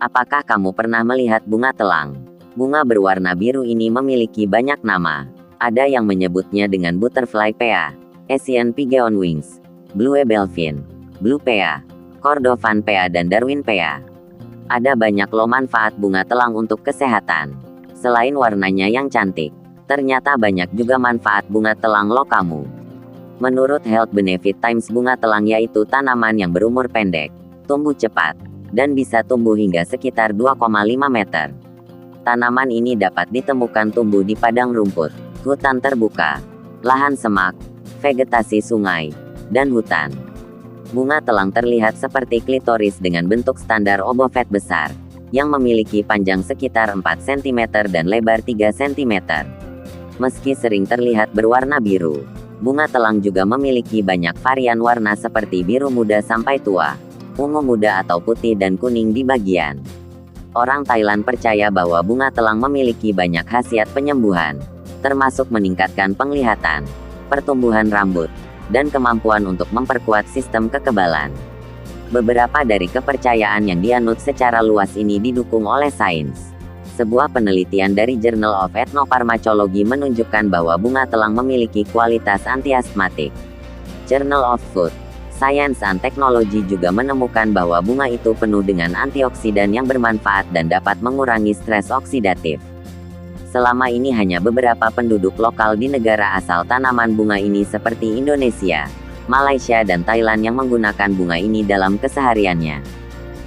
Apakah kamu pernah melihat bunga telang? Bunga berwarna biru ini memiliki banyak nama. Ada yang menyebutnya dengan butterfly pea, Asian pigeon wings, blue belvin, blue pea, Cordovan pea dan Darwin pea. Ada banyak loh manfaat bunga telang untuk kesehatan. Selain warnanya yang cantik, ternyata banyak juga manfaat bunga telang loh kamu. Menurut Health Benefit Times, bunga telang yaitu tanaman yang berumur pendek, tumbuh cepat, dan bisa tumbuh hingga sekitar 2,5 meter. Tanaman ini dapat ditemukan tumbuh di padang rumput, hutan terbuka, lahan semak, vegetasi sungai, dan hutan. Bunga telang terlihat seperti klitoris dengan bentuk standar obovet besar, yang memiliki panjang sekitar 4 cm dan lebar 3 cm. Meski sering terlihat berwarna biru, bunga telang juga memiliki banyak varian warna seperti biru muda sampai tua, ungu muda atau putih dan kuning di bagian. Orang Thailand percaya bahwa bunga telang memiliki banyak khasiat penyembuhan, termasuk meningkatkan penglihatan, pertumbuhan rambut, dan kemampuan untuk memperkuat sistem kekebalan. Beberapa dari kepercayaan yang dianut secara luas ini didukung oleh sains. Sebuah penelitian dari Journal of Ethnoparmacology menunjukkan bahwa bunga telang memiliki kualitas antiasmatik. Journal of Food Science and Technology juga menemukan bahwa bunga itu penuh dengan antioksidan yang bermanfaat dan dapat mengurangi stres oksidatif. Selama ini hanya beberapa penduduk lokal di negara asal tanaman bunga ini seperti Indonesia, Malaysia dan Thailand yang menggunakan bunga ini dalam kesehariannya.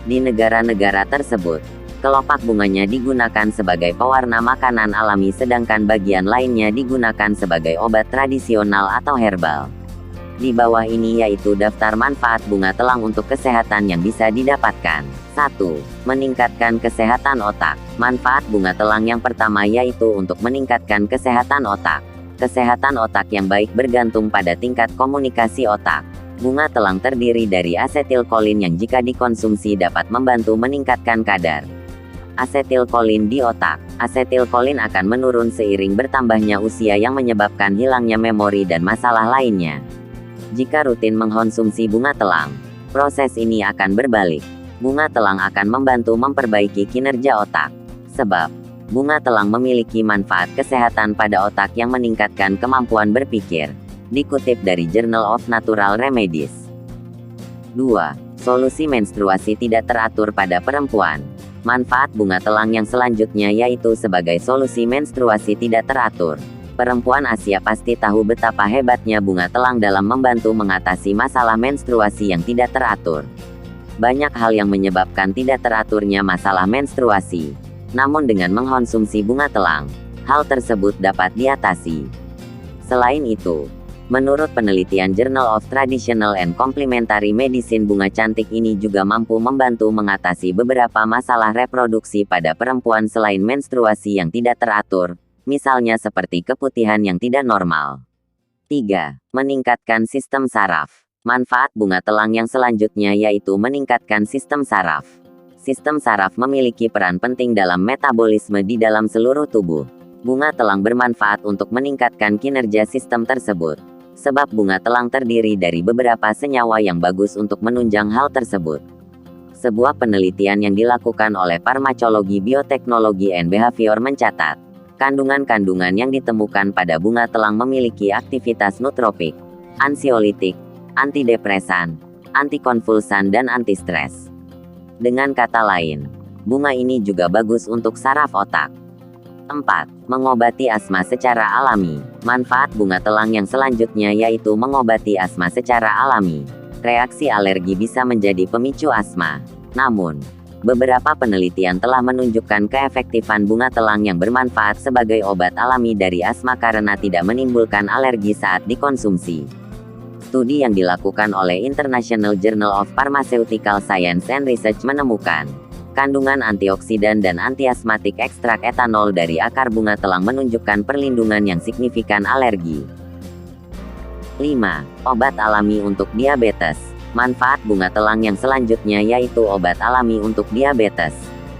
Di negara-negara tersebut, kelopak bunganya digunakan sebagai pewarna makanan alami sedangkan bagian lainnya digunakan sebagai obat tradisional atau herbal. Di bawah ini yaitu daftar manfaat bunga telang untuk kesehatan yang bisa didapatkan. 1. Meningkatkan kesehatan otak. Manfaat bunga telang yang pertama yaitu untuk meningkatkan kesehatan otak. Kesehatan otak yang baik bergantung pada tingkat komunikasi otak. Bunga telang terdiri dari asetilkolin yang jika dikonsumsi dapat membantu meningkatkan kadar asetilkolin di otak. Asetilkolin akan menurun seiring bertambahnya usia yang menyebabkan hilangnya memori dan masalah lainnya. Jika rutin mengkonsumsi bunga telang, proses ini akan berbalik. Bunga telang akan membantu memperbaiki kinerja otak. Sebab, bunga telang memiliki manfaat kesehatan pada otak yang meningkatkan kemampuan berpikir. Dikutip dari Journal of Natural Remedies. 2. Solusi menstruasi tidak teratur pada perempuan. Manfaat bunga telang yang selanjutnya yaitu sebagai solusi menstruasi tidak teratur. Perempuan Asia pasti tahu betapa hebatnya bunga telang dalam membantu mengatasi masalah menstruasi yang tidak teratur. Banyak hal yang menyebabkan tidak teraturnya masalah menstruasi. Namun dengan mengkonsumsi bunga telang, hal tersebut dapat diatasi. Selain itu, menurut penelitian Journal of Traditional and Complementary Medicine, bunga cantik ini juga mampu membantu mengatasi beberapa masalah reproduksi pada perempuan selain menstruasi yang tidak teratur. Misalnya seperti keputihan yang tidak normal. 3. Meningkatkan sistem saraf. Manfaat bunga telang yang selanjutnya yaitu meningkatkan sistem saraf. Sistem saraf memiliki peran penting dalam metabolisme di dalam seluruh tubuh. Bunga telang bermanfaat untuk meningkatkan kinerja sistem tersebut. Sebab bunga telang terdiri dari beberapa senyawa yang bagus untuk menunjang hal tersebut. Sebuah penelitian yang dilakukan oleh Pharmacology Biotechnology and Behavior mencatat, kandungan-kandungan yang ditemukan pada bunga telang memiliki aktivitas nootropik, ansiolitik, antidepresan, antikonvulsan dan antistres. Dengan kata lain, bunga ini juga bagus untuk saraf otak. 4. Mengobati asma secara alami. Manfaat bunga telang yang selanjutnya yaitu mengobati asma secara alami. Reaksi alergi bisa menjadi pemicu asma. Namun, beberapa penelitian telah menunjukkan keefektifan bunga telang yang bermanfaat sebagai obat alami dari asma karena tidak menimbulkan alergi saat dikonsumsi. Studi yang dilakukan oleh International Journal of Pharmaceutical Science and Research menemukan, kandungan antioksidan dan antiasmatik ekstrak etanol dari akar bunga telang menunjukkan perlindungan yang signifikan alergi. 5. Obat alami untuk diabetes. Manfaat bunga telang yang selanjutnya yaitu obat alami untuk diabetes.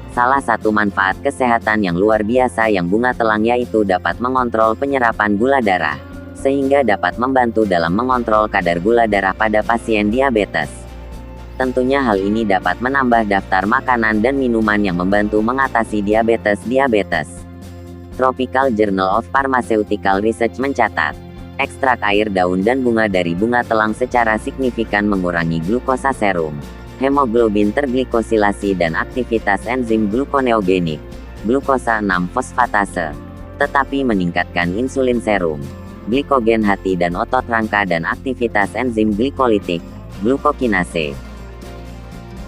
Salah satu manfaat kesehatan yang luar biasa yang bunga telang yaitu dapat mengontrol penyerapan gula darah, sehingga dapat membantu dalam mengontrol kadar gula darah pada pasien diabetes. Tentunya hal ini dapat menambah daftar makanan dan minuman yang membantu mengatasi diabetes. Tropical Journal of Pharmaceutical Research mencatat, ekstrak air daun dan bunga dari bunga telang secara signifikan mengurangi glukosa serum, hemoglobin terglikosilasi dan aktivitas enzim gluconeogenik, glukosa 6-fosfatase, tetapi meningkatkan insulin serum, glikogen hati dan otot rangka dan aktivitas enzim glikolitik, glukokinase.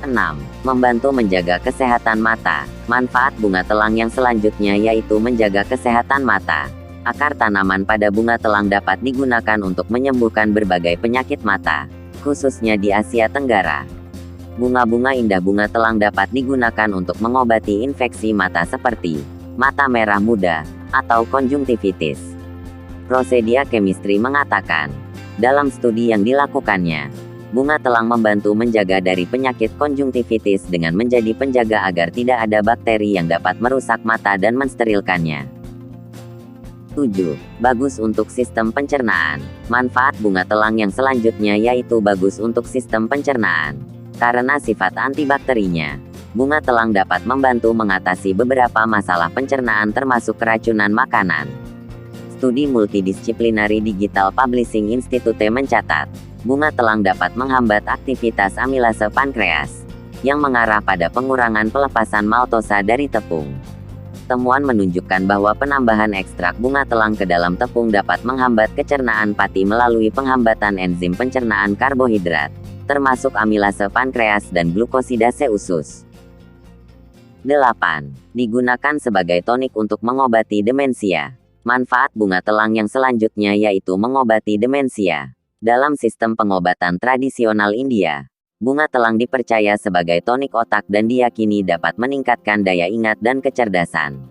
6. Membantu menjaga kesehatan mata. Manfaat bunga telang yang selanjutnya yaitu menjaga kesehatan mata. Akar tanaman pada bunga telang dapat digunakan untuk menyembuhkan berbagai penyakit mata, khususnya di Asia Tenggara. Bunga-bunga indah bunga telang dapat digunakan untuk mengobati infeksi mata seperti mata merah muda atau konjungtivitis. Prosedia Chemistry mengatakan, dalam studi yang dilakukannya, bunga telang membantu menjaga dari penyakit konjungtivitis dengan menjadi penjaga agar tidak ada bakteri yang dapat merusak mata dan mensterilkannya. 7. Bagus untuk sistem pencernaan. Manfaat bunga telang yang selanjutnya yaitu bagus untuk sistem pencernaan. Karena sifat antibakterinya, bunga telang dapat membantu mengatasi beberapa masalah pencernaan termasuk keracunan makanan. Studi Multidisciplinary Digital Publishing Institute mencatat, bunga telang dapat menghambat aktivitas amilase pankreas, yang mengarah pada pengurangan pelepasan maltosa dari tepung. Temuan menunjukkan bahwa penambahan ekstrak bunga telang ke dalam tepung dapat menghambat kecernaan pati melalui penghambatan enzim pencernaan karbohidrat, termasuk amilase pankreas dan glukosidase usus. 8. Digunakan sebagai tonik untuk mengobati demensia. Manfaat bunga telang yang selanjutnya yaitu mengobati demensia. Dalam sistem pengobatan tradisional India, bunga telang dipercaya sebagai tonik otak dan diyakini dapat meningkatkan daya ingat dan kecerdasan.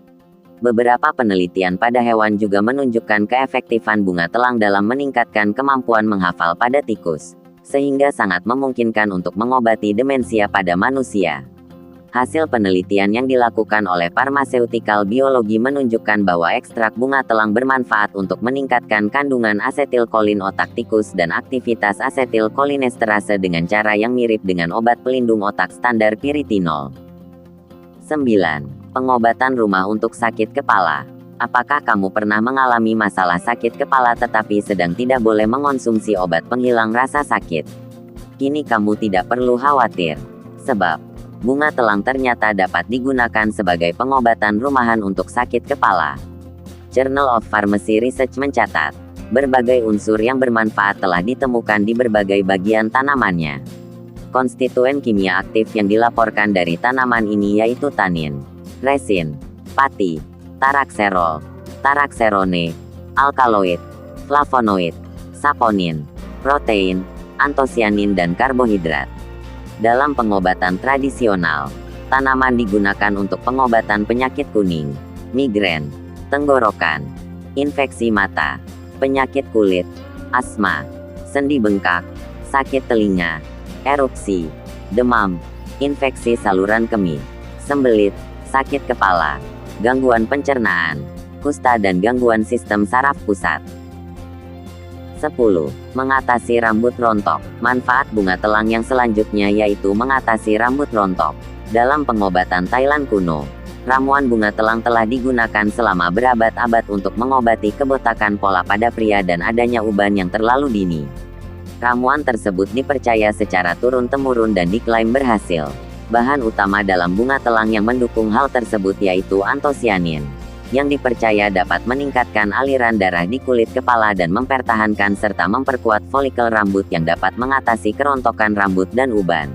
Beberapa penelitian pada hewan juga menunjukkan keefektifan bunga telang dalam meningkatkan kemampuan menghafal pada tikus, sehingga sangat memungkinkan untuk mengobati demensia pada manusia. Hasil penelitian yang dilakukan oleh Pharmaceutical Biology menunjukkan bahwa ekstrak bunga telang bermanfaat untuk meningkatkan kandungan asetilkolin otak tikus dan aktivitas asetilkolinesterase dengan cara yang mirip dengan obat pelindung otak standar piritinol. 9. Pengobatan rumah untuk sakit kepala. Apakah kamu pernah mengalami masalah sakit kepala tetapi sedang tidak boleh mengonsumsi obat penghilang rasa sakit? Kini kamu tidak perlu khawatir, sebab bunga telang ternyata dapat digunakan sebagai pengobatan rumahan untuk sakit kepala. Journal of Pharmacy Research mencatat, berbagai unsur yang bermanfaat telah ditemukan di berbagai bagian tanamannya. Konstituen kimia aktif yang dilaporkan dari tanaman ini yaitu tanin, resin, pati, tarakserol, tarakserone, alkaloid, flavonoid, saponin, protein, antosianin dan karbohidrat. Dalam pengobatan tradisional, tanaman digunakan untuk pengobatan penyakit kuning, migrain, tenggorokan, infeksi mata, penyakit kulit, asma, sendi bengkak, sakit telinga, erupsi, demam, infeksi saluran kemih, sembelit, sakit kepala, gangguan pencernaan, kusta dan gangguan sistem saraf pusat. 10. Mengatasi rambut rontok. Manfaat bunga telang yang selanjutnya yaitu mengatasi rambut rontok. Dalam pengobatan Thailand kuno, ramuan bunga telang telah digunakan selama berabad-abad untuk mengobati kebotakan pola pada pria dan adanya uban yang terlalu dini. Ramuan tersebut dipercaya secara turun-temurun dan diklaim berhasil. Bahan utama dalam bunga telang yang mendukung hal tersebut yaitu antosianin, yang dipercaya dapat meningkatkan aliran darah di kulit kepala dan mempertahankan serta memperkuat folikel rambut yang dapat mengatasi kerontokan rambut dan uban.